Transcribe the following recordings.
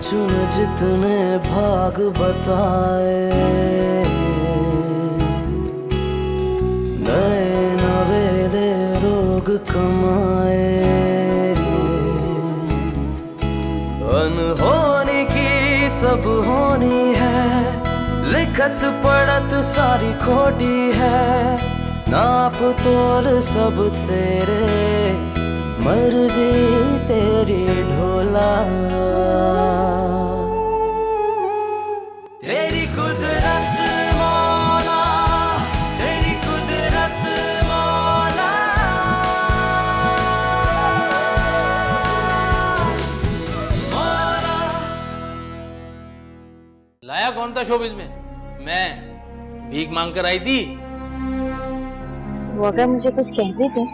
चुन जितने भाग बताए, नए नवेले रोग कमाए, अनहोनी की सब होनी है, लिखत पढ़त सारी खोटी है, नाप तोल सब तेरे, मर्जी तेरी ढोला, तेरी कुदरत मौला, तेरी कुदरत मौला, मौला। लाया कौन था शोबिस में? मैं भीख मांग कर आई थी। वो अगर मुझे कुछ कह भी दे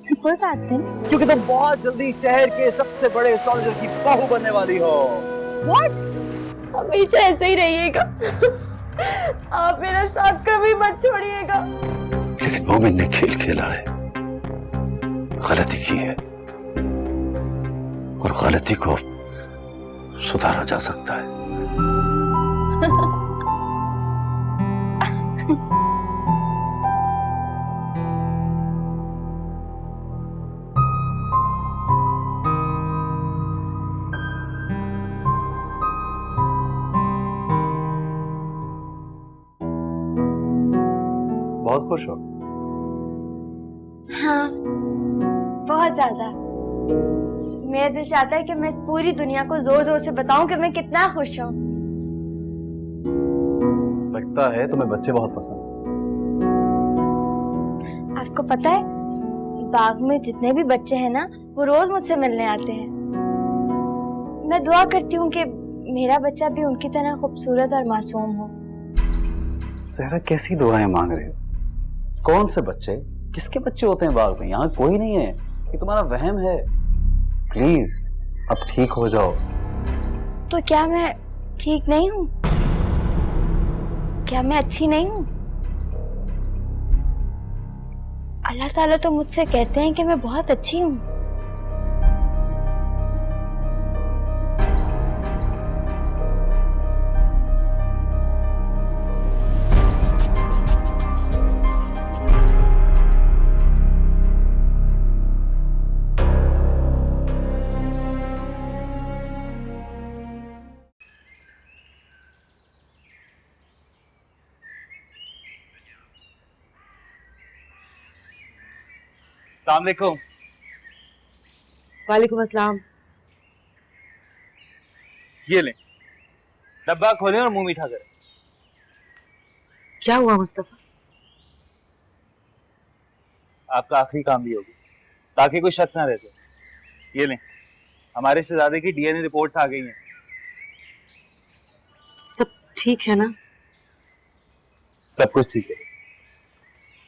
तो कोई बात नहीं, क्योंकि तुम बहुत जल्दी शहर के सबसे बड़े एस्ट्रोलॉजर की बहू बनने वाली हो। What? हमेशा ऐसे ही रहिएगा। आप मेरा साथ कभी मत छोड़िएगा। लेकिन मोमिन ने खेल खेला है, गलती की है, और गलती को सुधारा जा सकता है। बहुत खुश हो? हाँ, बहुत ज्यादा। मेरा दिल चाहता है कि मैं इस पूरी दुनिया को जोर जोर से बताऊं कि मैं कितना खुश हूँ। लगता है तुम्हें बच्चे बहुत पसंद हैं। आपको पता है, बाग में जितने भी बच्चे हैं ना, वो रोज मुझसे मिलने आते हैं। मैं दुआ करती हूँ कि मेरा बच्चा भी उनकी तरह खूबसूरत और मासूम हो। सहरा, कैसी दुआएं मांग रहे हो? कौन से बच्चे? किसके बच्चे होते हैं बाग में? यहाँ कोई नहीं है, ये तुम्हारा वहम है। प्लीज अब ठीक हो जाओ। तो क्या मैं ठीक नहीं हूँ? क्या मैं अच्छी नहीं हूँ? अल्लाह ताला तो मुझसे कहते हैं कि मैं बहुत अच्छी हूँ। अस्सलाम वालेकुम। वालेकुम अस्सलाम। ये ले, डब्बा खोले और मुंह मीठा करें। क्या हुआ मुस्तफा? आपका आखिरी काम भी होगी, ताकि कोई शक ना रह जाए। ये लें, हमारे शहजादे की डीएनए रिपोर्ट्स आ गई हैं। सब ठीक है ना? सब कुछ ठीक है।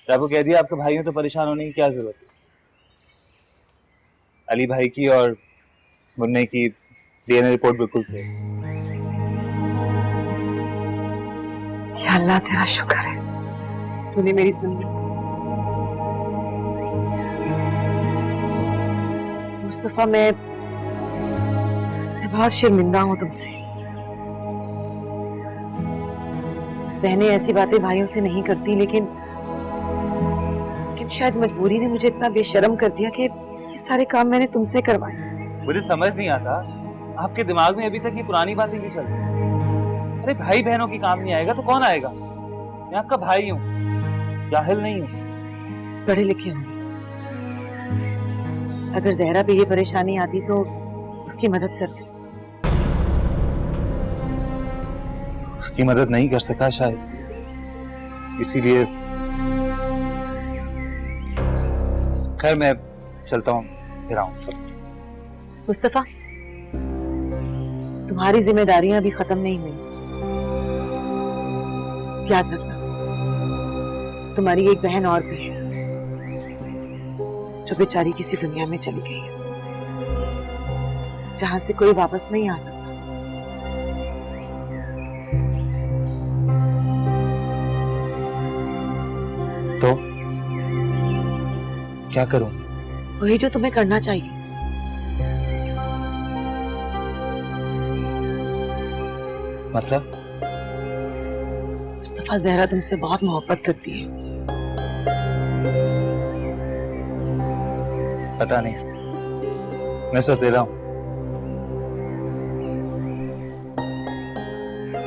तो आपको कह दिया, आपके भाइयों तो परेशान होने की क्या जरूरत है। अली भाई की और मुन्ने की डीएनए रिपोर्ट बिल्कुल सही है। या अल्लाह तेरा शुक्र है, तूने मेरी सुन ली। मुस्तफा, मैं बहुत शर्मिंदा हूं तुमसे। बहनें ऐसी बातें भाइयों से नहीं करती, लेकिन शायद मजबूरी ने मुझे इतना बेशर्म कर दिया कि ये सारे काम मैंने तुमसे करवाए। मुझे समझ नहीं आता, आपके दिमाग में अभी तक ये पुरानी बातें क्यों चल रही? अरे भाई बहनों की काम नहीं आएगा तो कौन आएगा? मैं आपका भाई हूँ, जाहिल नहीं हूँ। पढ़े लिखे होंगे। अगर जहरा पे ये परेशानी आती तो उसकी मदद करते। उसकी मदद नहीं कर सका शायद, इसीलिए। खैर मैं चलता हूँ, फिर आऊँ। मुस्तफा, तुम्हारी जिम्मेदारियां अभी खत्म नहीं हुई। याद रखना, तुम्हारी एक बहन और भी है जो बेचारी किसी दुनिया में चली गई है, जहां से कोई वापस नहीं आ सकता। तो क्या करूं? वही जो तुम्हें करना चाहिए। मतलब? मुस्तफा, जहरा तुमसे बहुत मोहब्बत करती है। पता नहीं, मैं सोच दे रहा हूँ।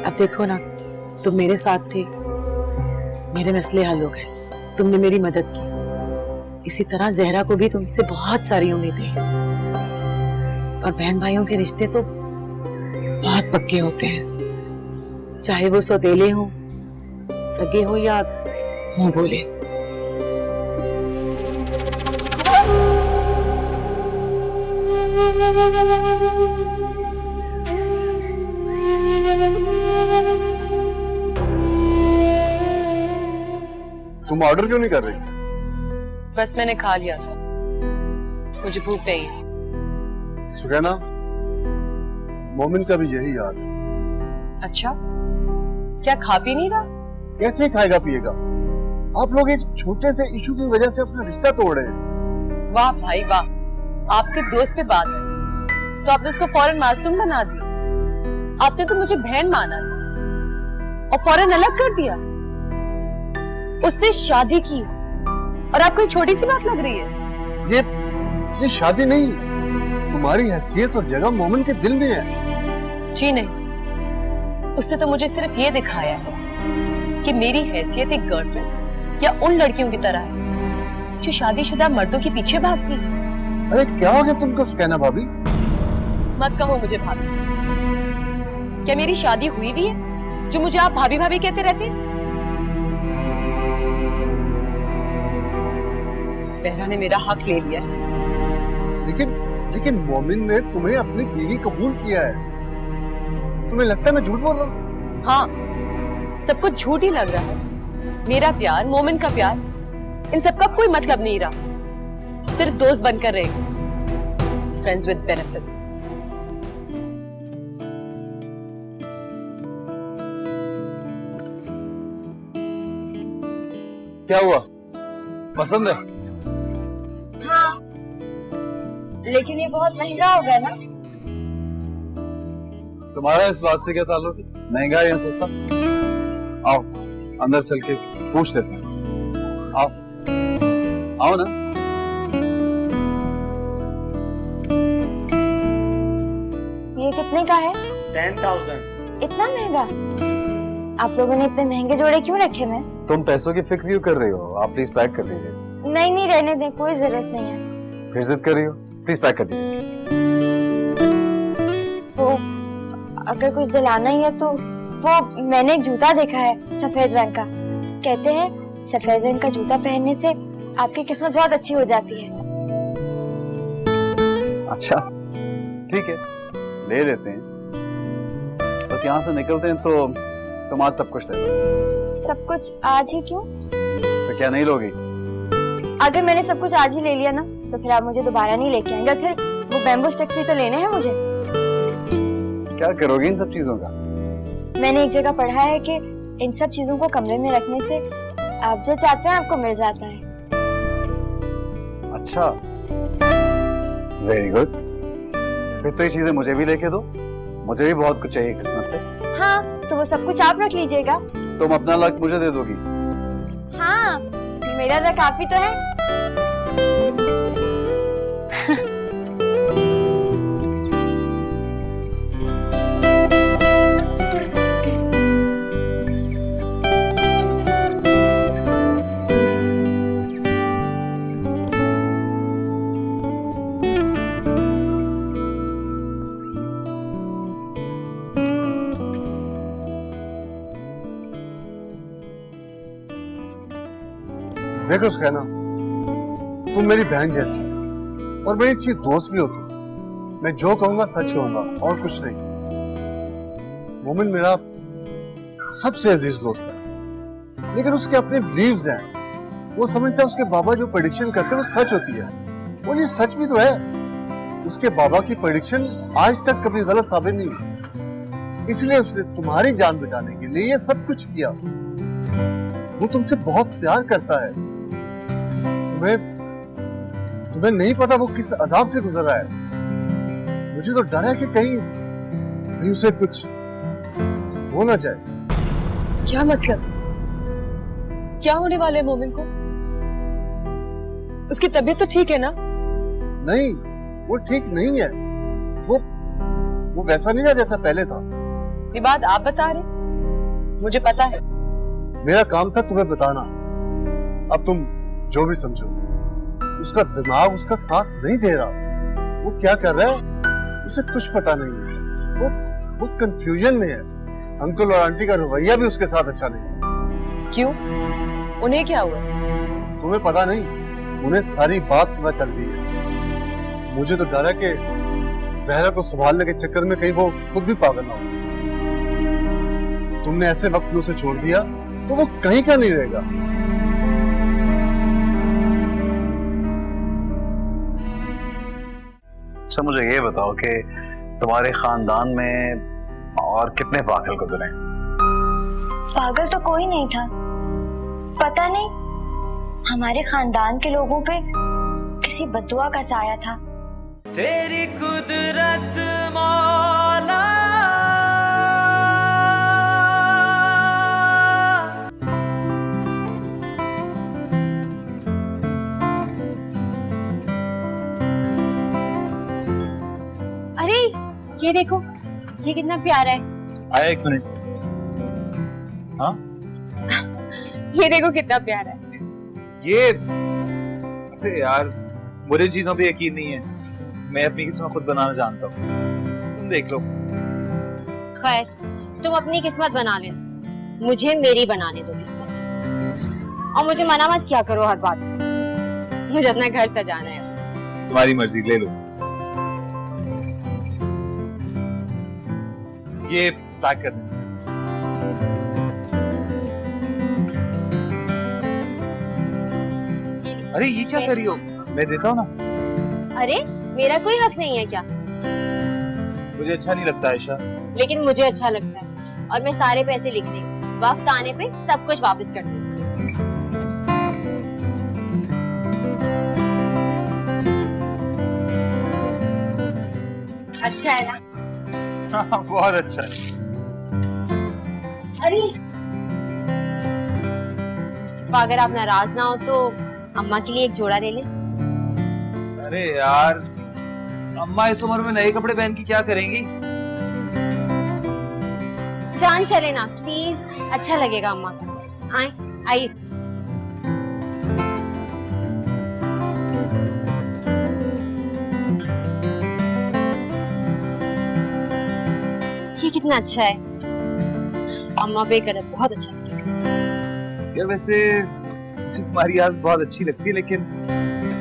अब देखो ना, तुम मेरे साथ थे, मेरे मसले हल हो गए, तुमने मेरी मदद की। इसी तरह जहरा को भी तुमसे बहुत सारी उम्मीदें हैं। और बहन भाइयों के रिश्ते तो बहुत पक्के होते हैं, चाहे वो सौतेले हों, सगे हो या मुंह बोले। तुम ऑर्डर क्यों नहीं कर रही? बस मैंने खा लिया था, मुझे भूख नहीं है। सुगैना, मोमिन का भी यही हाल है। अच्छा, क्या खा पी नहीं रहा? कैसे खाएगा पिएगा? आप लोग एक छोटे से इशू की वजह से अपना रिश्ता तोड़ रहे हैं। वाह भाई वाह, आपके दोस्त पे बात है तो आपने उसको फौरन मासूम बना दिया। आपने तो मुझे बहन माना था और फौरन अलग कर दिया। उसने शादी की और आपको छोटी सी बात लग रही है? ये शादी नहीं, तुम्हारी हैसियत और जगह मोमिन के दिल में है। जी नहीं, उसने तो मुझे सिर्फ ये दिखाया है कि मेरी हैसियत एक गर्लफ्रेंड या उन लड़कियों की तरह है जो शादीशुदा मर्दों के पीछे भागती है। अरे क्या हो गया तुमको सुगैना भाभी? मत कहो मुझे भाभी। क्या मेरी शादी हुई भी है जो मुझे आप भाभी भाभी कहते रहते हैं? सहरा ने मेरा हक ले लिया है। लेकिन मोमिन ने तुम्हें अपनी बीवी कबूल किया है। तुम्हें लगता है मैं झूठ बोल रहा हूँ? हाँ, सब कुछ झूठ ही लग रहा है। मेरा प्यार, मोमिन का प्यार, इन सब का कोई मतलब नहीं रहा। सिर्फ दोस्त बनकर रहेगा, फ्रेंड्स विद बेनिफिट्स। क्या हुआ, पसंद है? हाँ, लेकिन ये बहुत महंगा होगा ना? तुम्हारा इस बात से क्या ताल्लुक है, महंगा या सस्ता? आओ अंदर चल के पूछ लेते हैं। आओ आओ ना। ये कितने का है? 10,000। इतना महंगा? आप लोगों ने इतने महंगे जोड़े क्यों रखे? मैं तुम पैसों की फिक्र क्यों कर रही हो? आप प्लीज पैक कर दीजिए। नहीं नहीं, रहने दें, कोई जरूरत नहीं है। फिर जिद कर रही हो, प्लीज पैक कर दीजिए। वो अगर कुछ दिलाना ही है तो वो मैंने एक जूता देखा है सफेद रंग का। कहते हैं सफेद रंग का जूता पहनने से आपकी किस्मत बहुत अच्छी हो जाती है। अच्छा ठीक है, ले लेते हैं। बस यहाँ से निकलते हैं तो तुम आज सब कुछ ले लो। सब कुछ आज ही क्यों? तो क्या नहीं लोगी? अगर मैंने सब कुछ आज ही ले लिया ना तो फिर आप मुझे दोबारा नहीं लेके आएंगे। फिर वो बैम्बू स्टिक्स भी तो लेने हैं मुझे। क्या करोगी इन सब चीजों का? मैंने एक जगह पढ़ा है कि इन सब चीजों को कमरे में रखने से आप जो चाहते हैं आपको मिल जाता है। अच्छा, वेरी गुड। फिर तो ये चीजें मुझे भी लेके दो, मुझे भी बहुत कुछ चाहिए किस्मत से। हाँ, तो वो सब कुछ आप रख लीजिएगा। तुम अपना लक मुझे दे दोगी? हाँ, मेरा तो काफी तो है। देखो सुगैना, तुम मेरी बहन जैसी हो और मेरी अच्छी दोस्त भी हो तुम। मैं जो कहूंगा सच कहूंगा और कुछ नहीं। मोमिन मेरा सबसे अजीज दोस्त है, लेकिन उसके अपने बिलीव्स हैं। वो समझता है उसके बाबा जो प्रेडिक्शन करते हैं वो सच होती है। वो ये सच भी तो है। उसके बाबा की प्रेडिक्शन आज तक कभी गलत साबित नहीं हुई, इसलिए उसने तुम्हारी जान बचाने के लिए ये सब कुछ किया। वो तुमसे बहुत प्यार करता है। तुम्हें नहीं पता वो किस अजाब से गुजर रहा है। मुझे तो डर है कि कहीं उसे कुछ हो ना जाए। क्या मतलब? क्या होने वाला है मोमिन को? उसकी तबीयत तो ठीक है ना? नहीं, वो ठीक नहीं है। वो वैसा नहीं है जैसा पहले था। ये बात आप बता रहे? मुझे पता है। मेरा काम था तुम्हें बताना। अब तुम जो भी समझो। उसका दिमाग उसका साथ नहीं दे रहा। वो क्या कर रहा है उसे कुछ पता नहीं है। वो कंफ्यूजन में है। अंकल और आंटी का रवैया भी उसके साथ अच्छा नहीं है। क्यों? उन्हें क्या हुआ? तुम्हें पता नहीं, उन्हें सारी बात पता चल गई है। मुझे तो डर है कि जहरा को संभालने के चक्कर में कहीं वो खुद भी पागल ना हो। तुमने ऐसे वक्त में उसे छोड़ दिया तो वो कहीं का नहीं रहेगा। अच्छा मुझे ये बताओ कि तुम्हारे खानदान में और कितने पागल गुजरे हैं? पागल तो कोई नहीं था। पता नहीं हमारे खानदान के लोगों पे किसी बद्दुआ का साया था। तेरी कुदरत मौला, अरे ये देखो, ये कितना प्यारा है। आया 1 मिनट। हाँ ये देखो कितना प्यारा है। ये, अरे यार मुझे इन चीजों पे यकीन नहीं है। मैं अपनी किस्मत खुद बनाना जानता हूँ, तुम देख लो। खैर तुम अपनी किस्मत बना लेना, मुझे मेरी बनाने दो किस्मत। और मुझे मना मत क्या करो हर बात। मुझे अपना घर सजाना है। तुम्हारी मर्जी, ले लो। ये पैक कर दो। अरे ये क्या कर रही हो? मैं देता हूँ ना। अरे मेरा कोई हक नहीं है क्या? मुझे अच्छा नहीं लगता आयशा। लेकिन मुझे अच्छा लगता है और मैं सारे पैसे लिख रही हूँ। वक्त आने पे सब कुछ वापस कर दूँ। अच्छा है ना? हाँ, बहुत अच्छा है। अरे मुस्तफा, अगर आप नाराज ना हो तो अम्मा के लिए एक जोड़ा ले ले। अरे यार, अम्मा इस उम्र में नए कपड़े पहन के क्या करेंगी? जान चले ना प्लीज, अच्छा लगेगा अम्मा को। आए आइए। ये कितना अच्छा है। अम्मा पे कर बहुत अच्छा लगेगा। यार वैसे मुझे तुम्हारी याद बहुत अच्छी लगती है, लेकिन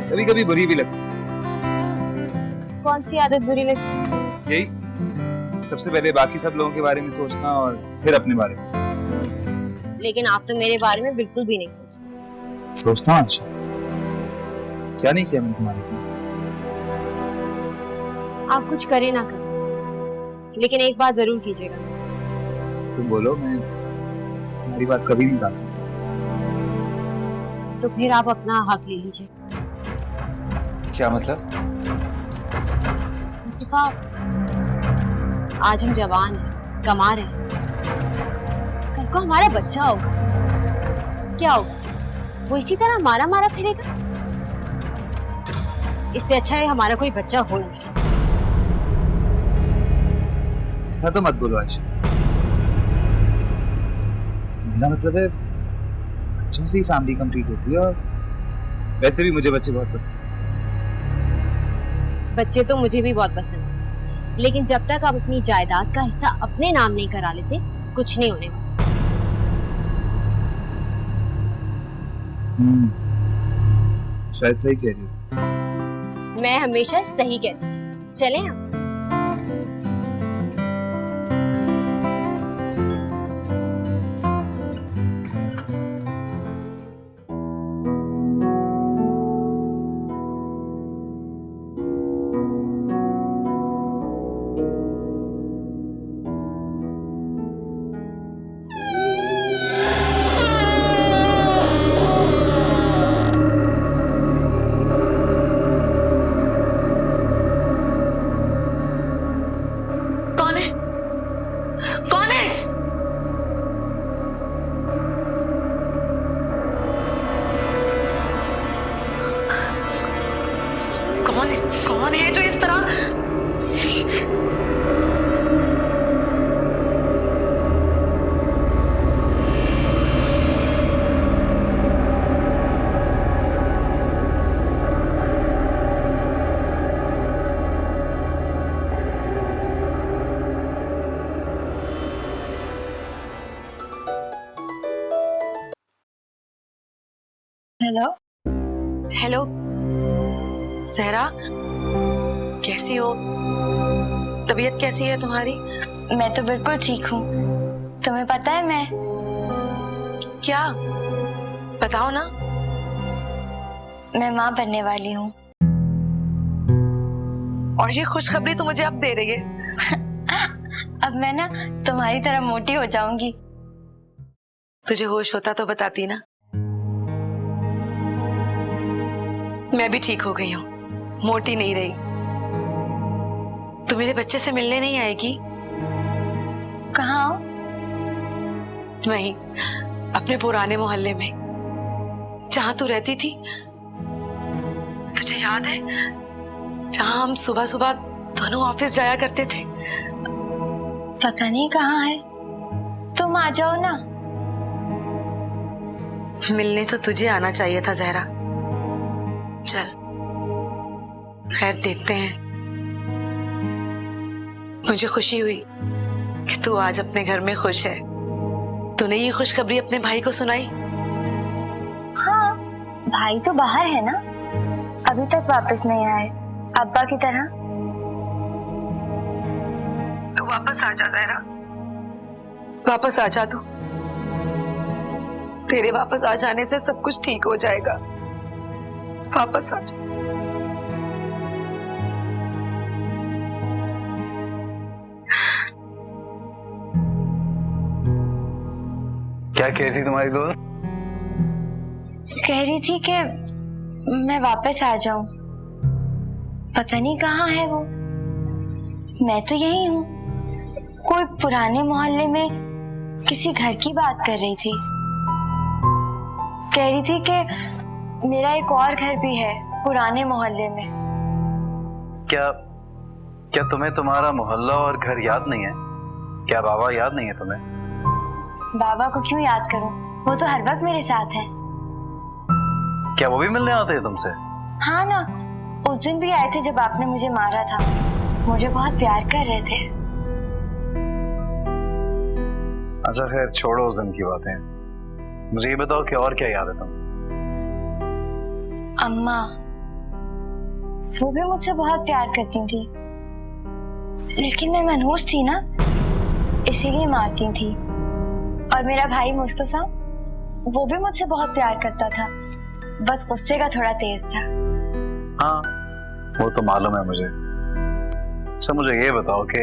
कभी कभी बुरी भी लगती है। कौन सी आदत बुरी लगती? यही, सबसे पहले बाकी सब लोगों के बारे में सोचना और फिर अपने बारे में। लेकिन आप तो मेरे बारे में बिल्कुल भी नहीं सोचते। सोचता हूँ आयशा, क्या नहीं किया मैंने तुम्हारे लिए? आप कुछ करे ना करें, लेकिन एक बात जरूर कीजिएगा। तुम बोलो, मैं तुम्हारी बात कभी नहीं टाल सकता। तो फिर आप अपना हक ले लीजिए। क्या मतलब? मुस्तफा, आज हम जवान हैं, कमा रहे हैं। कल को हमारा बच्चा होगा, क्या होगा? वो इसी तरह मारा मारा फिरेगा। इससे अच्छा है हमारा कोई बच्चा हो नहीं। ऐसा तो मत बोलो आयशा। मेरा मतलब है बच्चों से ही फैमिली कंप्लीट होती है, और वैसे भी मुझे बच्चे बहुत पसंद हैं। बच्चे तो मुझे भी बहुत पसंद है, लेकिन जब तक आप अपनी जायदाद का हिस्सा अपने नाम नहीं करा लेते, कुछ नहीं होने वाला। शायद सही कह रही हो। मैं हमेशा सही कहती हूँ। चलें हम? हेलो। हेलो जहरा, कैसी हो? तबीयत कैसी है तुम्हारी? मैं तो बिल्कुल ठीक हूँ। तुम्हें पता है मैं क्या? बताओ ना। मैं माँ बनने वाली हूँ। और ये खुशखबरी तो मुझे अब दे रही है। अब मैं ना तुम्हारी तरह मोटी हो जाऊंगी। तुझे होश होता तो बताती ना। मैं भी ठीक हो गई हूँ, मोटी नहीं रही। तू मेरे बच्चे से मिलने नहीं आएगी? कहाँ हो? वहीं अपने पुराने मोहल्ले में, जहां तू रहती थी। तुझे याद है जहां हम सुबह सुबह दोनों ऑफिस जाया करते थे? पता नहीं कहाँ है। तुम आ जाओ ना। मिलने तो तुझे आना चाहिए था जहरा। चल खैर, देखते हैं। मुझे खुशी हुई कि तू आज अपने घर में खुश है। तूने ये खुशखबरी अपने भाई को सुनाई? हाँ, भाई तो बाहर है ना, अभी तक वापस नहीं आए, अब्बा की तरह। तू वापस आ जा जहरा, वापस आ जा तू। तेरे वापस आ जाने से सब कुछ ठीक हो जाएगा। वापस आ जा। क्या कह थी तुम्हारी दोस्त? कह रही थी कि मैं वापस आ जाऊं। पता नहीं कहाँ है वो। मैं तो यही हूँ। कोई पुराने मोहल्ले में किसी घर की बात कर रही थी। कह रही थी कि मेरा एक और घर भी है पुराने मोहल्ले में। क्या तुम्हें तुम्हारा मोहल्ला और घर याद नहीं है? क्या बाबा याद नहीं है तुम्हें? बाबा को क्यों याद करूं? वो तो हर वक्त मेरे साथ है। क्या वो भी मिलने आते हैं तुमसे? हाँ ना, उस दिन भी आए थे जब आपने मुझे मारा था। मुझे बहुत प्यार कर रहे थे। अच्छा खैर, छोड़ो उस दिन की बातें। मुझे ये बताओ कि और क्या याद है तुम्हें? अम्मा, वो भी मुझसे बहुत प्यार करती थी, लेकिन मैं मनहूस थी ना, इसीलिए मारती थी। और मेरा भाई मुस्तफा, वो भी मुझसे बहुत प्यार करता था, बस गुस्से का थोड़ा तेज था। हाँ, वो तो मालूम है मुझे। अच्छा मुझे ये बताओ कि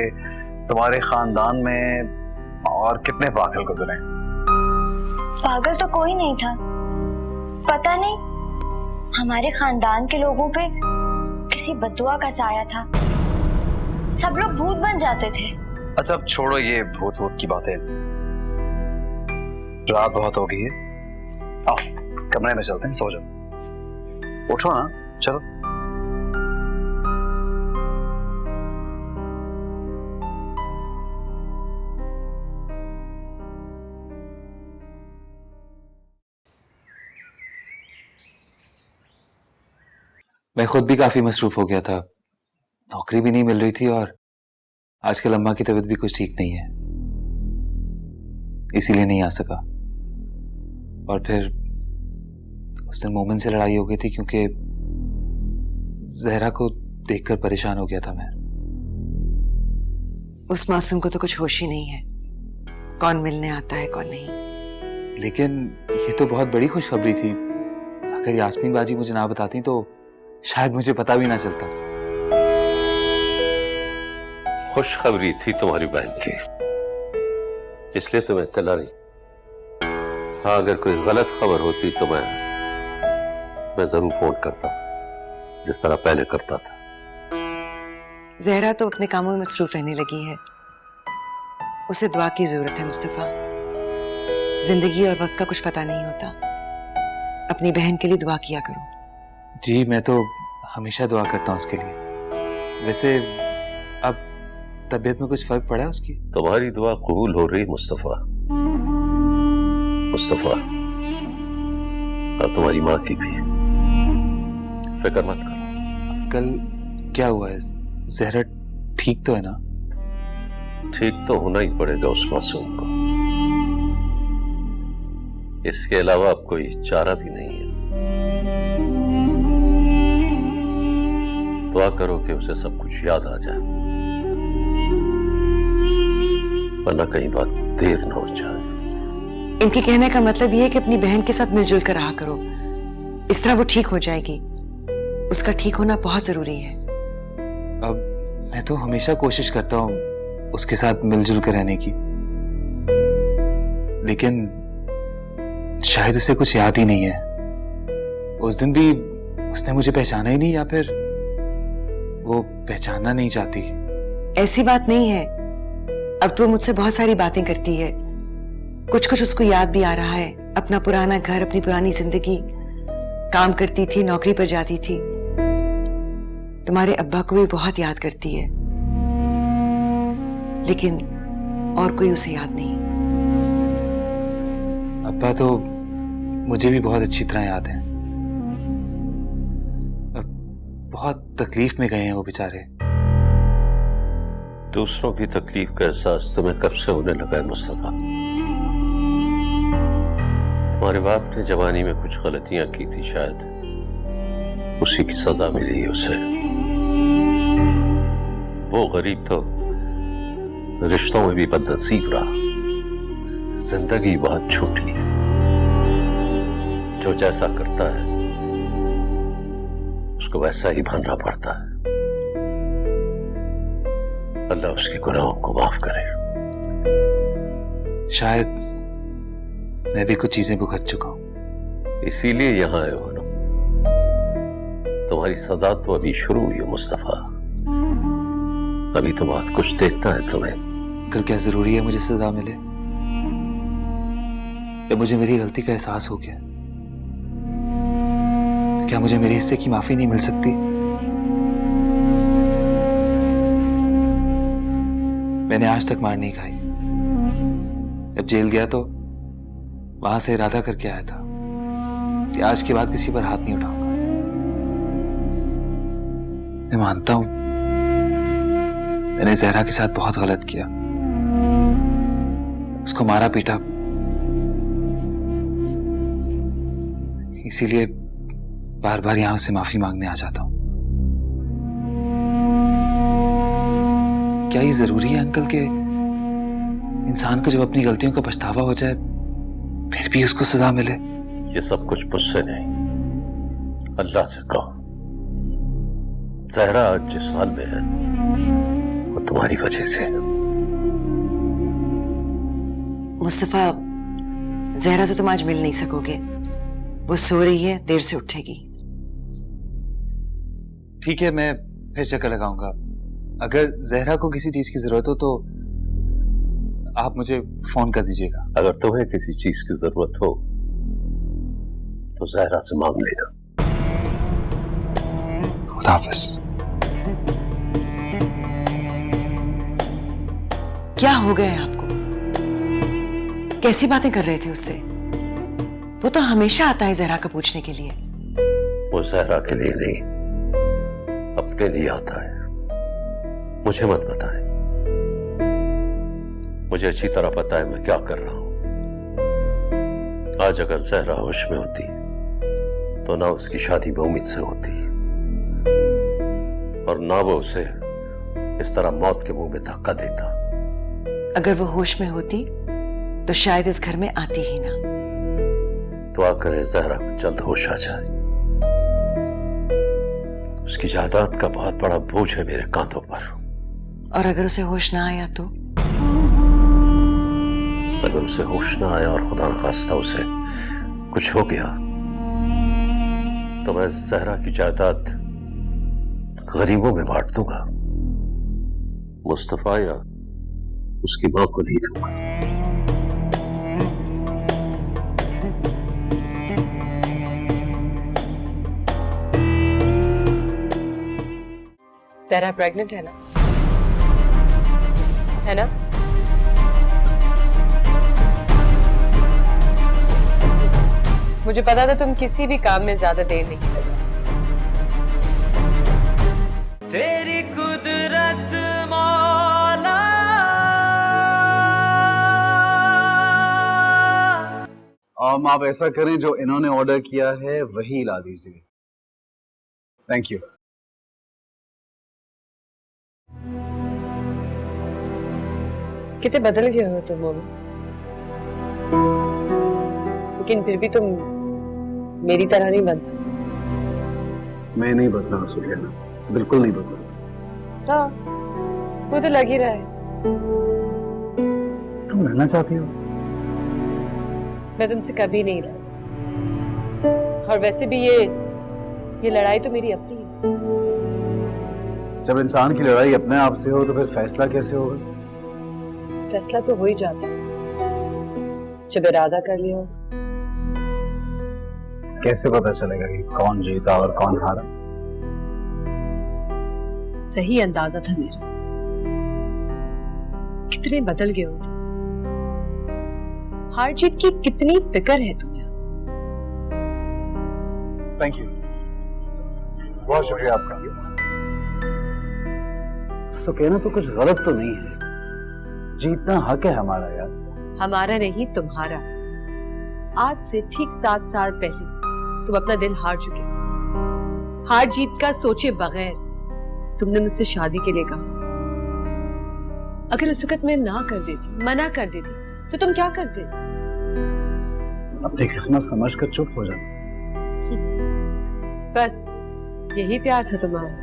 तुम्हारे खानदान में और कितने पागल गुजरे? पागल तो कोई नहीं था। पता नहीं, हमारे खानदान के लोगों पे किसी बद्दुआ का साया था। सब लोग भूत बन जाते थे। अच्छा अब छोड़ो ये भूत वूत की बातें। रात बहुत हो गई है, आओ कमरे में चलते हैं, सो जाओ। उठो ना, चलो। मैं खुद भी काफी मसरूफ हो गया था। नौकरी भी नहीं मिल रही थी और आजकल अम्मा की तबीयत भी कुछ ठीक नहीं है, इसीलिए नहीं आ सका। और फिर उस दिन मोमिन से लड़ाई हो गई थी क्योंकि जहरा को देखकर परेशान हो गया था मैं। उस मासूम को तो कुछ होश ही नहीं है, कौन मिलने आता है कौन नहीं। लेकिन ये तो बहुत बड़ी खुशखबरी थी। अगर यास्मीन बाजी मुझे ना बताती तो शायद मुझे पता भी ना चलता। खुशखबरी थी तुम्हारी बहन की, इसलिए तुम्हें इत्तला नहीं। हाँ, अगर कोई गलत खबर होती तो मैं जरूर फोन करता, जिस तरह पहले करता था। जहरा तो अपने कामों में मसरूफ रहने लगी है। उसे दुआ की जरूरत है मुस्तफा। जिंदगी और वक्त का कुछ पता नहीं होता। अपनी बहन के लिए दुआ किया करो। जी, मैं तो हमेशा दुआ करता हूँ उसके लिए। वैसे अब तबीयत में कुछ फर्क पड़ा है उसकी? तुम्हारी दुआ कबूल हो रही मुस्तफा। मुस्तफा और तुम्हारी माँ की भी, फिक्र मत करो। कल क्या हुआ है? जहरा ठीक तो है ना? ठीक तो होना ही पड़ेगा उस मासूम को, इसके अलावा अब कोई चारा भी नहीं है। दुआ करो कि उसे सब कुछ याद आ जाए, वरना कहीं बात देर न हो जाए। इनके कहने का मतलब ये है कि अपनी बहन के साथ मिलजुल कर रहा करो, इस तरह वो ठीक हो जाएगी। उसका ठीक होना बहुत जरूरी है। अब मैं तो हमेशा कोशिश करता हूँ उसके साथ मिलजुल कर रहने की, लेकिन शायद उसे कुछ याद ही नहीं है। उस दिन भी उसने मुझे पहचाना ही नहीं, या फिर वो पहचानना नहीं चाहती। ऐसी बात नहीं है, अब तो मुझसे बहुत सारी बातें करती है। कुछ कुछ उसको याद भी आ रहा है, अपना पुराना घर, अपनी पुरानी जिंदगी। काम करती थी, नौकरी पर जाती थी। तुम्हारे अब्बा को भी बहुत याद करती है, लेकिन और कोई उसे याद नहीं। अब्बा तो मुझे भी बहुत अच्छी तरह याद है। बहुत तकलीफ में गए हैं वो बेचारे। दूसरों की तकलीफ का एहसास तुम्हें कब से होने लगा है मुस्तफा? तुम्हारे बाप ने जवानी में कुछ गलतियां की थी, शायद उसी की सजा मिली है उसे। वो गरीब तो रिश्तों में भी बदनसीब रहा। जिंदगी बहुत छोटी है, जो जैसा करता है उसको वैसा ही बनना पड़ता है। अल्लाह उसके गुनाहों को माफ करे। शायद मैं भी कुछ चीजें भुगत चुका हूं, इसीलिए यहां आए हो ना। तुम्हारी सजा तो अभी शुरू हुई है मुस्तफा, अभी तो बहुत कुछ देखना है तुम्हें। अगर क्या जरूरी है मुझे सजा मिले, या मुझे मेरी गलती का एहसास हो गया, तो क्या मुझे मेरे हिस्से की माफी नहीं मिल सकती? मैंने आज तक मार नहीं खाई। जब जेल गया तो वहां से इरादा करके आया था कि आज के बाद किसी पर हाथ नहीं उठाऊंगा। मैं मानता हूं मैंने जहरा के साथ बहुत गलत किया, उसको मारा पीटा, इसीलिए बार बार यहां से माफी मांगने आ जाता हूं। क्या ये जरूरी है अंकल के इंसान को जब अपनी गलतियों का पछतावा हो जाए फिर भी उसको सजा मिले? ये सब कुछ मुझसे नहीं, अल्लाह से कहो। जहरा आज जिस हाल में है वो तुम्हारी वजह से है। मुस्तफा, जहरा से तुम आज मिल नहीं सकोगे। वो सो रही है, देर से उठेगी। ठीक है, मैं फिर चक्कर लगाऊंगा। अगर जहरा को किसी चीज की जरूरत हो तो आप मुझे फोन कर दीजिएगा। अगर तुम्हें किसी चीज की जरूरत हो तो जहरा से मांग लेना। खुदा हाफिज। क्या हो गया है आपको? कैसी बातें कर रहे थे उससे? वो तो हमेशा आता है जहरा का पूछने के लिए। वो जहरा के लिए नहीं, अपने लिए आता है। मुझे मत बताएं, मुझे अच्छी तरह पता है मैं क्या कर रहा हूं। आज अगर जहरा होश में होती तो ना उसकी शादी बेउम्मीद से होती, और ना वो उसे इस तरह मौत के मुंह में धक्का देता। अगर वो होश में होती तो शायद इस घर में आती ही ना। दुआ करें जहरा को जल्द होश आ जाए। उसकी जायदाद का बहुत बड़ा बोझ है मेरे कांधों पर। और अगर उसे होश ना आया तो? अगर उसे होश ना आया और खुदा न खास्ता उसे कुछ हो गया तो मैं जहरा की जायदाद गरीबों में बांट दूंगा। मुस्तफा या उसकी मां को नहीं दूंगा। जहरा प्रेग्नेंट है ना? है ना? मुझे पता था तुम किसी भी काम में ज्यादा देर नहीं करोगे। तेरी कुदरत मौला। आप ऐसा करें, जो इन्होंने ऑर्डर किया है वही ला दीजिए। Thank you. कितने बदल गए हो तुम मोमिन, लेकिन फिर भी तुम मेरी तरह नहीं बन सकते। मैं नहीं बदला सुलैना, बिल्कुल नहीं बदला। हाँ, वो तो लग ही रहा है। तुम रहना चाहती हो? मैं तुमसे कभी नहीं लड़ी, और वैसे भी ये लड़ाई तो मेरी अपनी है। जब इंसान की लड़ाई अपने आप से हो तो फिर फैसला कैसे होगा? फैसला तो हो ही जाता है जब इरादा कर लिया हो। कैसे पता चलेगा कि कौन जीता और कौन हारा? सही अंदाजा था मेरा। कितने बदल गए हो तुम, हार जीत की कितनी फिक्र है तुम्हें। थैंक यू, बहुत शुक्रिया आपका। सुकैना तो कुछ गलत तो नहीं है, जीतना हक है हमारा यार। हमारा नहीं तुम्हारा। आज से ठीक 7 साल पहले तुम अपना दिल हार चुके थे। हार जीत का सोचे बगैर तुमने मुझसे शादी के लिए कहा। अगर उस वक्त मैं ना कर देती, मना कर देती, तो तुम क्या करते? अपनी किस्मत समझकर चुप हो जाते। बस यही प्यार था तुम्हारा,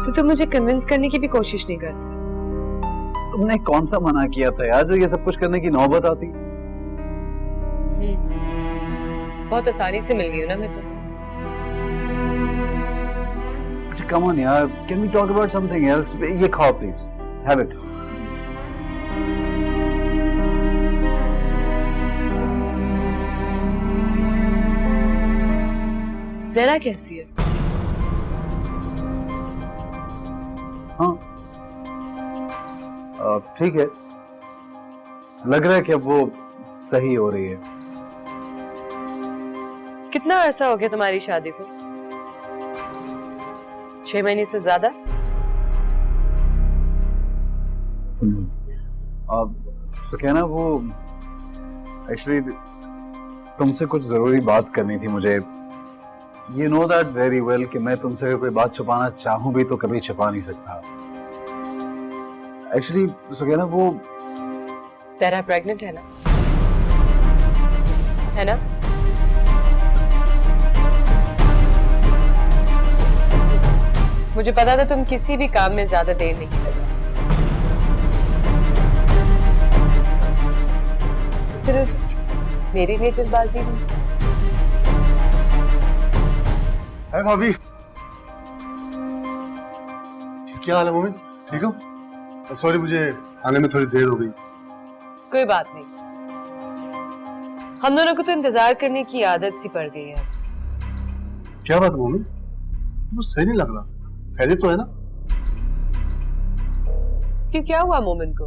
तो तुम मुझे कन्विंस करने की भी कोशिश नहीं करते। तुमने कौन सा मना किया था यार जो ये सब कुछ करने की नौबत आती? बहुत आसानी से मिल गई हो ना मैं तुम्हें। अच्छा कम ऑन यार, can we talk about something else? ये खाओ प्लीज, हैव इट। ज़रा कैसी है? हाँ ठीक है, लग रहा है कि अब वो सही हो रही है। कितना अरसा हो गया तुम्हारी शादी को? 6 महीने से ज्यादा? सुकैना वो एक्चुअली तुमसे कुछ जरूरी बात करनी थी मुझे। You know that very well कि मैं तुमसे कोई बात छुपाना चाहूं भी तो कभी छुपा नहीं सकता। एक्चुअली सुकैना वो तेरा प्रेग्नेंट है ना? है ना? मुझे पता था तुम किसी भी काम में ज्यादा देर नहीं करोगे। सिर्फ मेरे लिए जल्दबाजी नहीं। है भाभी, क्या हाल है मोमिन? ठीक हो? सॉरी, मुझे आने में थोड़ी देर हो गई। कोई बात नहीं, हम दोनों को तो इंतजार करने की आदत सी पड़ गई है। क्या बात मोमिन, मुझे सही नहीं लग रहा। खैरियत तो है ना? क्यों, क्या हुआ मोमिन को?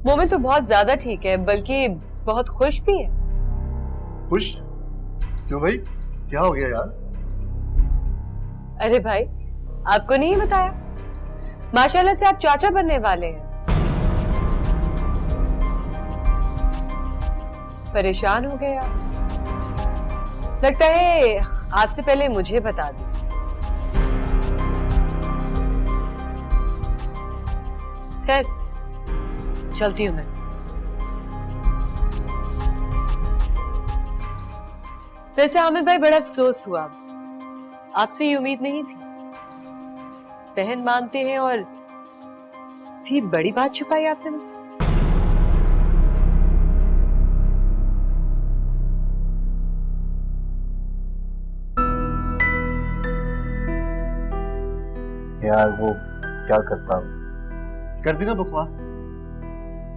मोमिन तो बहुत ज्यादा ठीक है, बल्कि बहुत खुश भी है। खुश? क्यों भाई, क्या हो गया यार? अरे भाई, आपको नहीं बताया? माशाल्लाह से आप चाचा बनने वाले हैं। परेशान हो गए आप? लगता है आपसे पहले मुझे बता दी। खैर, चलती हूं मैं। वैसे हामिद भाई, बड़ा अफसोस हुआ, आपसे ये उम्मीद नहीं थी। बहन मानते हैं और फिर बड़ी बात छुपाई आपने मुझसे। यार वो क्या करता? कर दी ना बकवास,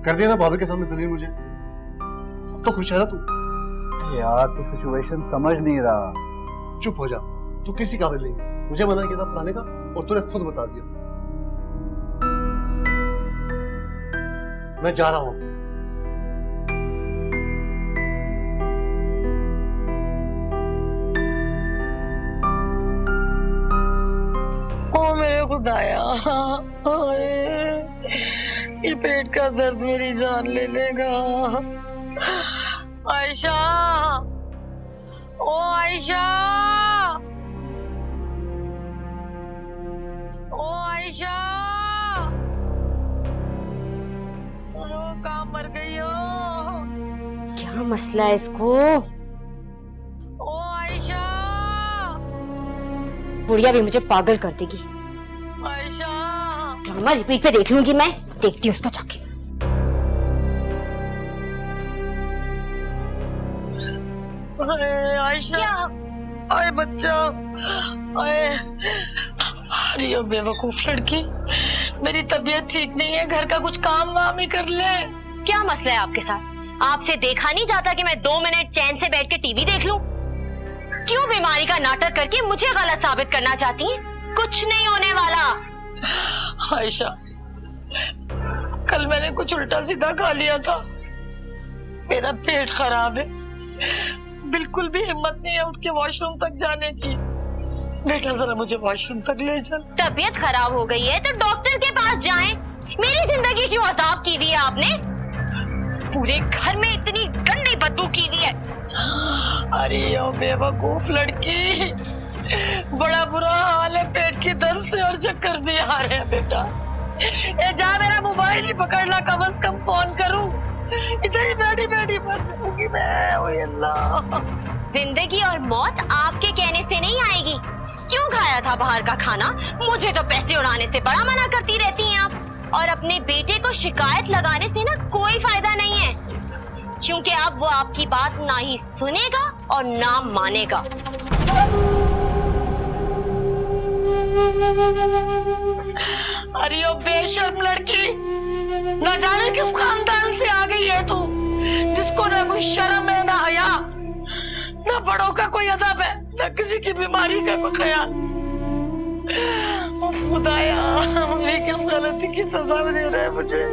कर दिया ना भाभी के सामने जलील मुझे। अब तो खुश है ना तू? यार तू सिचुएशन समझ नहीं रहा। चुप हो जा, तू किसी काबिल नहीं है। मुझे मना किया था बताने का और तूने खुद बता दिया। मैं जा रहा हूं। ओ मेरे खुदाया, ये पेट का दर्द मेरी जान ले लेगा। आयशा, ओ आयशा, ओ आयशा। मर गई हो। क्या मसला है इसको? ओ आयशा, बुढ़िया भी मुझे पागल कर देगी। आयशा, ड्रामा रिपीट पे देख लूंगी मैं, देखती हूँ उसका जाके। आयशा, आए बच्चा, आए। अरे ओ बेवकूफ लड़की, मेरी तबीयत ठीक नहीं है, घर का कुछ काम वाम ही कर ले। क्या मसला है आपके साथ? आपसे देखा नहीं जाता कि मैं 2 मिनट चैन से बैठ के टीवी देख लूं? क्यों बीमारी का नाटक करके मुझे गलत साबित करना चाहती हैं? कुछ नहीं होने वाला। आयशा, कल मैंने कुछ उल्टा सीधा खा लिया था, मेरा पेट खराब है, बिल्कुल भी हिम्मत नहीं है उठ के वॉशरूम तक जाने की। बेटा जरा मुझे वॉशरूम तक ले चल। तबीयत खराब हो गई है तो डॉक्टर के पास जाएं। मेरी जिंदगी क्यों अजाब की हुई है आपने? पूरे घर में इतनी गंदी बदबू की हुई है। अरे ओ बेवकूफ लड़की, बड़ा बुरा हाल है पेट की दर्द से और चक्कर भी आ रहे हैं बेटा। ए जा, मेरा मोबाइल ही पकड़ ला, कम से कम फोन करूं। इधर ही बैठी बैठी मर जाऊंगी मैं। ओए अल्लाह। जिंदगी और मौत आपके कहने से नहीं आएगी। क्यों खाया था बाहर का खाना? मुझे तो पैसे उड़ाने से बड़ा मना करती रहती हैं आप। और अपने बेटे को शिकायत लगाने से ना कोई फायदा नहीं है, क्योंकि अब वो आपकी बात ना ही सुनेगा और ना मानेगा। अरे ओ बेशर्म लड़की, न जाने किस खानदान से आ गई है तू, जिसको ना कोई शर्म है, ना हया, ना बड़ों का कोई अदब है, ना किसी की बीमारी का कोई ख्याल। ओ खुदाया, मेरी किस गलती की सजा दे रहा है मुझे।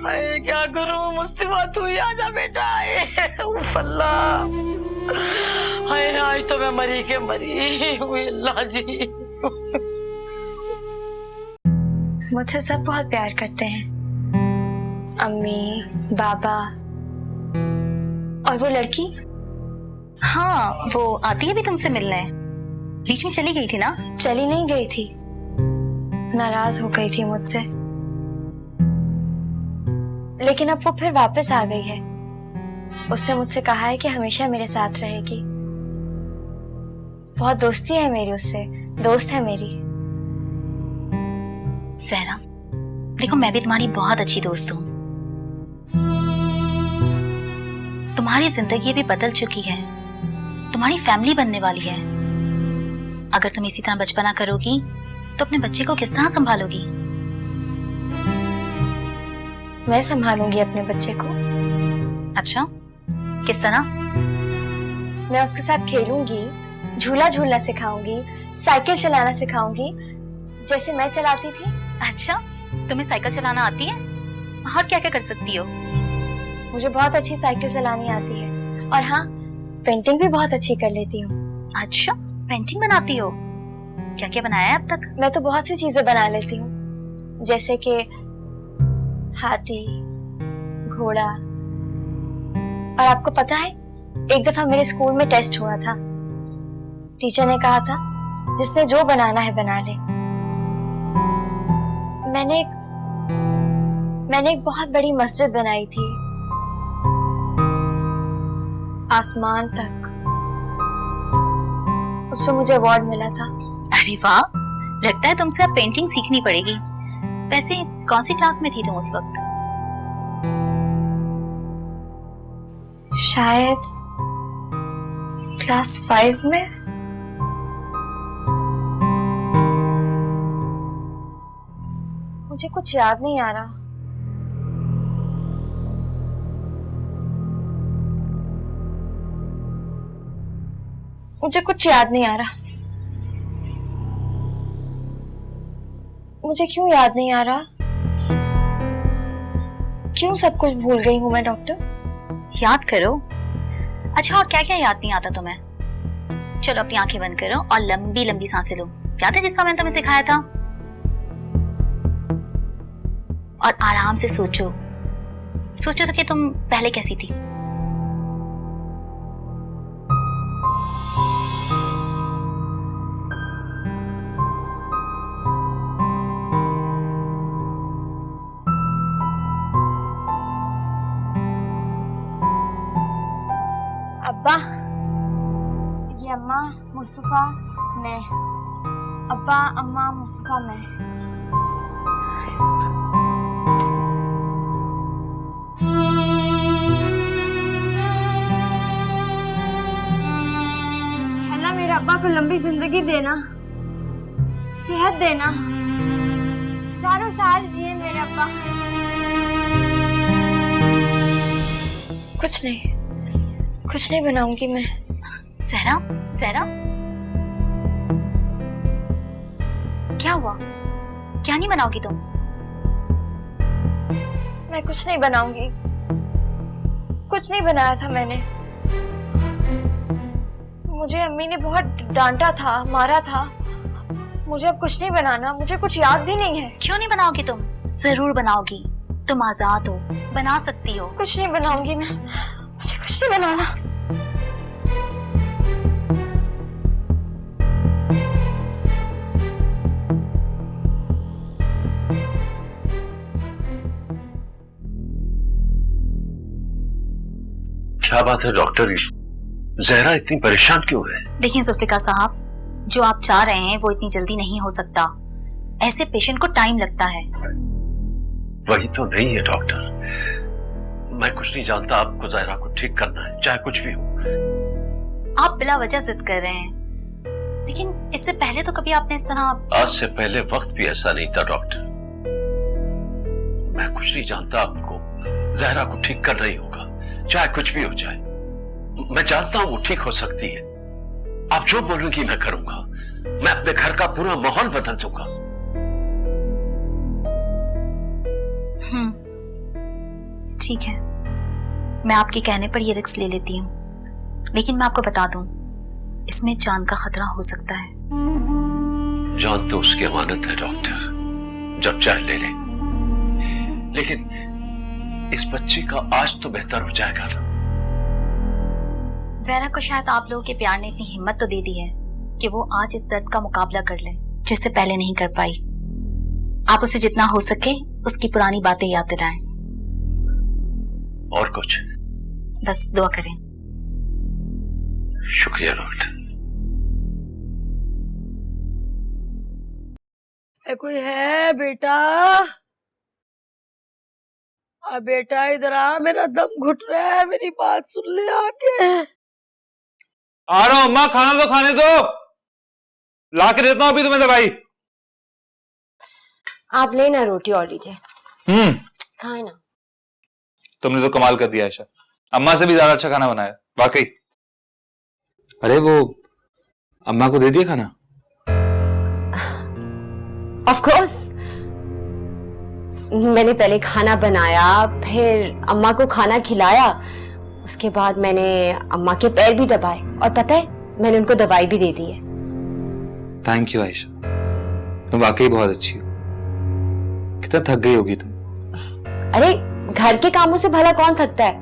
अरे क्या करूं, मुस्तिफा तू ही आजा बेटा। उफ अल्लाह, हाय आज तो मैं मरी के मरी हुई। अल्लाह जी, मुझसे सब बहुत प्यार करते हैं, अम्मी, बाबा। और वो लड़की? हाँ, वो आती है भी तुमसे मिलने। बीच में चली गई थी ना? चली नहीं गई थी, नाराज हो गई थी मुझसे, लेकिन अब वो फिर वापस आ गई है। उसने मुझसे कहा है कि हमेशा मेरे साथ रहेगी। बहुत दोस्ती है मेरी उससे, दोस्त है मेरी। सहरा, देखो मैं भी तुम्हारी बहुत अच्छी दोस्त हूँ। तुम्हारी जिंदगी भी बदल चुकी है, तुम्हारी फैमिली बनने वाली है। अगर तुम इसी तरह बचपना करोगी तो अपने बच्चे को किस तरह संभालोगी? मैं संभालूंगी अपने बच्चे को। अच्छा, किस तरह? मैं उसके साथ खेलूंगी, झूला झूलना सिखाऊंगी, साइकिल चलाना सिखाऊंगी, जैसे मैं चलाती थी। अच्छा, तुम्हें साइकिल चलाना आती है? और क्या क्या कर सकती हो? मुझे बहुत अच्छी साइकिल चलानी आती है, और हाँ, पेंटिंग भी बहुत अच्छी कर लेती हूँ। अच्छा, पेंटिंग बनाती हो? क्या क्या बनाया है अब तक? मैं तो बहुत सी चीजें बना लेती हूँ, जैसे कि हाथी, घोड़ा। और आपको पता है, एक दफा मेरे स्कूल में टेस्ट हुआ था। टीचर ने कहा था, जिसने जो बनाना है बना ले। मैंने एक बहुत बड़ी मस्जिद बनाई थी, आसमान तक। उस पर मुझे अवार्ड मिला था। अरे वाह, लगता है तुमसे अब पेंटिंग सीखनी पड़ेगी। वैसे कौन सी क्लास में थी तुम उस वक्त? शायद क्लास 5 में। मुझे कुछ याद नहीं आ रहा। मुझे कुछ याद नहीं आ रहा। मुझे क्यों याद नहीं आ रहा? क्यों सब कुछ भूल गई हूँ मैं डॉक्टर? याद करो। अच्छा, और क्या क्या याद नहीं आता तुम्हें? चलो अपनी आंखें बंद करो और लंबी लंबी सांसें लो। याद है जिसका मैंने तुम्हें सिखाया था? और आराम से सोचो। सोचो तो कि तुम पहले कैसी थी। मुस्तफा मैं, अब्बा अम्मा मुस्तफा मैं। अल्लाह मेरे अब्बा को लंबी जिंदगी देना, सेहत देना, हजारों साल जिए मेरे अब्बा। कुछ नहीं बनाऊंगी मैं। जहरा, जहरा, क्या हुआ? क्या नहीं बनाओगी तुम? मैं कुछ नहीं बनाऊंगी, कुछ नहीं बनाया था मैंने। मुझे अम्मी ने बहुत डांटा था, मारा था। मुझे अब कुछ नहीं बनाना, मुझे कुछ याद भी नहीं है। क्यों नहीं बनाओगी तुम? जरूर बनाओगी, तुम आजाद हो, बना सकती हो। कुछ नहीं बनाऊंगी मैं, मुझे कुछ नहीं बनाना। क्या बात है डॉक्टर, जहरा इतनी परेशान क्यों है? देखिए जुल्फिकार साहब, जो आप चाह रहे हैं वो इतनी जल्दी नहीं हो सकता। ऐसे पेशेंट को टाइम लगता है। वही तो नहीं है डॉक्टर, मैं कुछ नहीं जानता। आपको जहरा को ठीक करना है, चाहे कुछ भी हो। आप बिला वजह जिद कर रहे हैं, लेकिन इससे पहले तो कभी आपने इस तरह। आज से पहले वक्त भी ऐसा नहीं था डॉक्टर। मैं कुछ नहीं जानता, आपको जहरा को ठीक करना ही होगा, चाहे कुछ भी हो जाए। मैं जानता हूं वो ठीक हो सकती है। आप जो बोलूंगी मैं करूंगा। मैं अपने घर का पूरा माहौल बदल दूंगा। ठीक है, मैं आपके कहने पर ये रिस्क ले लेती हूँ, लेकिन मैं आपको बता दूं, इसमें जान का खतरा हो सकता है। जान तो उसकी अमानत है डॉक्टर, जब चाहे ले ले। लेकिन इस बच्ची का आज तो बेहतर हो जाएगा ना। जहरा को शायद आप लोगों के प्यार ने इतनी हिम्मत तो दे दी है कि वो आज इस दर्द का मुकाबला कर ले, जिससे पहले नहीं कर पाई। आप उसे जितना हो सके उसकी पुरानी बातें याद दिलाएं। और कुछ? बस दुआ करें। शुक्रिया डॉक्टर। कोई है बेटा? बेटा इधर आ, मेरा दम घुट रहा है, मेरी बात सुन ले आके। आ रहा हूं अम्मा, खाना तो खाने दो, ला के देता हूं अभी तुम्हें दवाई। आप लेना रोटी और लीजिए, खाए ना। तुमने तो कमाल कर दिया आयशा, अम्मा से भी ज्यादा अच्छा खाना बनाया वाकई। अरे वो अम्मा को दे दिया खाना? ऑफ कोर्स, मैंने पहले खाना बनाया, फिर अम्मा को खाना खिलाया, उसके बाद मैंने अम्मा के पैर भी दबाए, और पता है मैंने उनको दवाई भी दे दी है। थैंक यू आयशा, तुम वाकई बहुत अच्छी हो। कितना थक गई होगी तुम। अरे घर के कामों से भला कौन थकता है?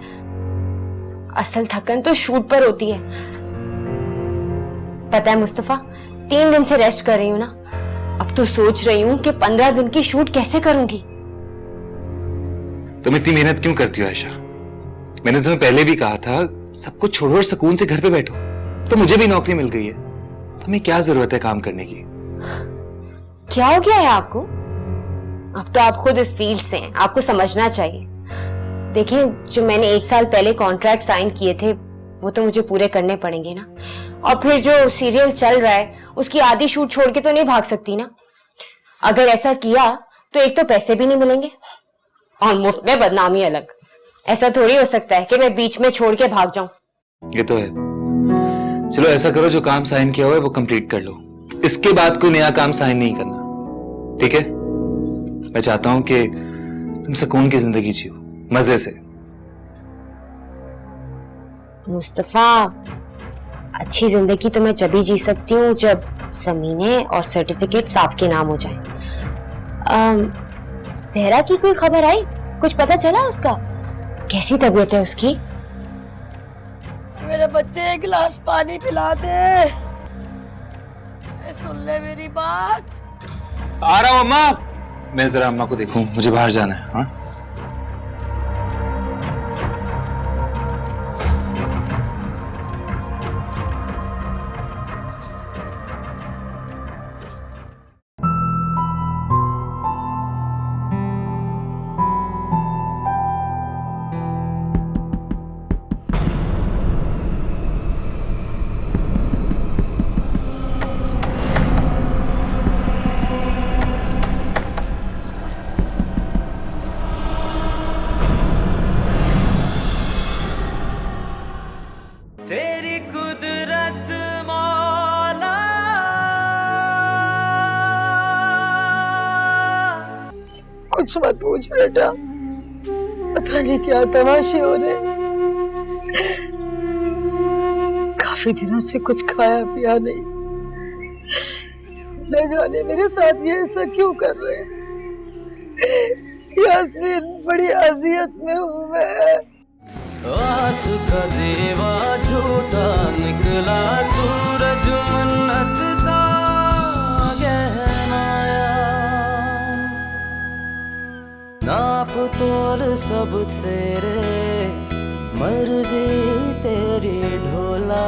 असल थकन तो शूट पर होती है। पता है मुस्तफा, 3 दिन से रेस्ट कर रही हूँ ना, अब तो सोच रही हूँ कि 15 दिन की शूट कैसे करूंगी। तुम इतनी मेहनत क्यों करती हो आयशा? मैंने तुम्हें पहले भी कहा था सब कुछ छोड़ो और सुकून से घर पे बैठो। तो मुझे भी नौकरी मिल गई है, तुम्हें क्या जरूरत है काम करने की? क्या हो गया है आपको? अब तो आप खुद इस फील्ड से हैं, आपको समझना चाहिए। देखिए, जो मैंने 1 साल पहले कॉन्ट्रैक्ट साइन किए थे वो तो मुझे पूरे करने पड़ेंगे ना, और फिर जो सीरियल चल रहा है उसकी आधी शूट छोड़ के तो नहीं भाग सकती ना। अगर ऐसा किया तो एक तो पैसे भी नहीं मिलेंगे और मुफ्त में बदनामी अलग। ऐसा थोड़ी हो सकता है कि मैं बीच में छोड़ के भाग जाऊं। ये तो है। चलो ऐसा करो, जो काम साइन किया हुआ है वो कंप्लीट कर लो, इसके बाद कोई नया काम साइन नहीं करना, ठीक है? मैं चाहता हूं कि तुम सुकून की जिंदगी जियो, मजे से। मुस्तफा, अच्छी जिंदगी तो मैं जब ही जी सकती हूँ जब जमीनें और सर्टिफिकेट्स आपके नाम हो जाएं। जहरा की कोई खबर आई? कुछ पता चला उसका? कैसी तबीयत है उसकी? मेरे बच्चे एक गिलास पानी पिला दे, सुन ले मेरी बात। आ रहा हूं अम्मा। मैं जरा अम्मा को देखूं, मुझे बाहर जाना है। हाँ, कुछ मत पूछ बेटा, पता नहीं क्या तमाशे हो रहे। काफी दिनों से कुछ खाया पिया नहीं, न जाने मेरे साथ ये ऐसा क्यों कर रहे हैं। यास्मीन, बड़ी अजियत में हूँ मैं। आस का देवा झूठा निकला, सूरज मन्नत का गहनाया। नाप तोल सब तेरे, मर्जी तेरी ढोला।